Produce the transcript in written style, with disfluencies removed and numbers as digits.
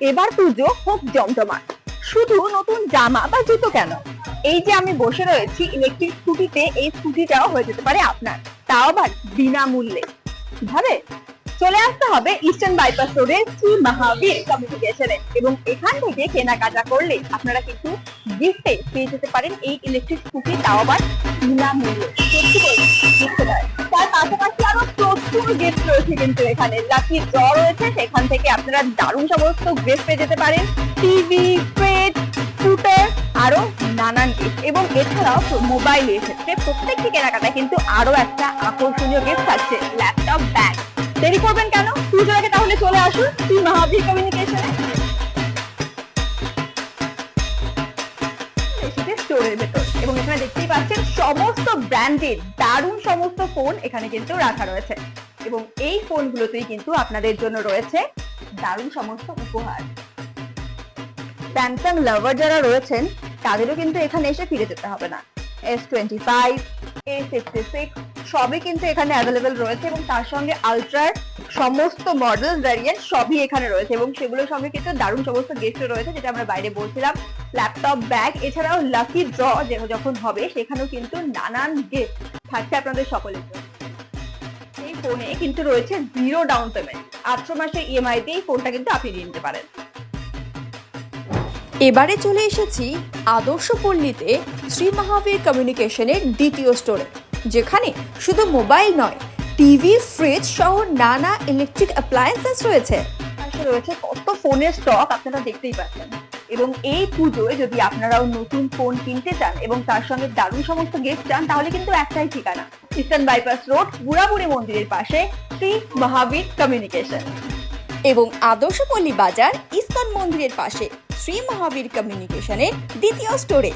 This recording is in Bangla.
এবার পুজো হোক জমজমাট। শুধু নতুন জামা বা জুতো কেন, এই যে আমি বসে রয়েছি ইলেকট্রিক স্কুটিতে, এই স্কুটিটাও হয়ে যেতে পারে আপনার, তাও আবার বিনামূল্যে। কিভাবে? চলে আসতে হবে ইস্টার্ন বাইপাস রোডে শ্রী মহাবীর কমিউনিকেশনে, এবং এখান থেকে কেনাকাটা করলে আপনারা কিন্তু গিফটে পেয়ে যেতে পারেন এই ইলেকট্রিক স্কুটি, তাও আবার বিনামূল্যে। সত্যি বলছি, গিফটে দেয়। তার পাশাপাশি আরো প্রচুর গিফট রয়েছে কিন্তু এখানে, লাকি ড্র রয়েছে, সেখান থেকে আপনারা দারুণ সমস্ত গিফট পেয়ে যেতে পারেন, টিভি, ফ্রিজ, স্কুটার, আরো নানান গিফট। এবং এছাড়াও মোবাইলের ক্ষেত্রে প্রত্যেকটি কেনাকাটায় কিন্তু আরো একটা আকর্ষণীয় গিফট থাকছে, ল্যাপটপ ব্যাগ। দেরি করবেন কেন? পুজোর আগে তাহলে চলে আসুন শ্রী মহাবীর কমিউনিকেশনে। স্টোরের ভেতর, এবং এখানে দেখতেই পাচ্ছেন সমস্ত ব্র্যান্ডের দারুণ সমস্ত ফোন এখানে কিন্তু রাখা রয়েছে, এবং এই ফোনগুলোতেই কিন্তু আপনাদের জন্য রয়েছে দারুণ সমস্ত উপহার। স্যামসাং লাভার যারা রয়েছেন তাদেরও কিন্তু এখানে এসে ফিরে যেতে হবে না। S25, A56 সবই কিন্তু এখানে অ্যাভেলেবেল রয়েছে, এবং তার সঙ্গে আলট্রার সমস্ত মডেল ভ্যারিয়েন্ট সবই এখানে রয়েছে, এবং সেগুলোর সঙ্গে কিন্তু দারুণ সমস্ত গিফট রয়েছে, যেটা আমরা বাইরে বলছিলাম, ল্যাপটপ ব্যাগ। এছাড়াও লাকি ড্র যখন হবে সেখানেও কিন্তু নানান গিফট থাকছে আপনাদের সকলের জন্য। এই ফোনে কিন্তু রয়েছে 0 ডাউন পেমেন্ট, 18 মাসের ইএমআই দিয়ে এই ফোনটা কিন্তু আপনি নিয়ে নিতে পারেন। এবারে চলে এসেছি আদর্শপল্লীতে শ্রী মহাবীর কমিউনিকেশনের দ্বিতীয় স্টোরে, যেখানে শুধু মোবাইল নয়, টিভি, ফ্রিজ সহ নানা ইলেকট্রিক অ্যাপ্লায়েন্সেস রয়েছে। রয়েছে কত ফোনের স্টক আপনারা দেখতেই পাচ্ছেন, এবং এই পুজোয় যদি আপনারাও নতুন ফোন কিনতে চান এবং তার সঙ্গে দারুণ সমস্ত গিফট চান, তাহলে কিন্তু একটাই ঠিকানা, ইস্টার্ন বাইপাস রোড, বুড়াবুড়ি মন্দিরের পাশে শ্রী মহাবীর কমিউনিকেশন। এবং আদর্শপল্লী বাজার ইস্কন মন্দিরের পাশে শ্রী মহাবীর কমিউনিকেশনের দ্বিতীয় স্টোরে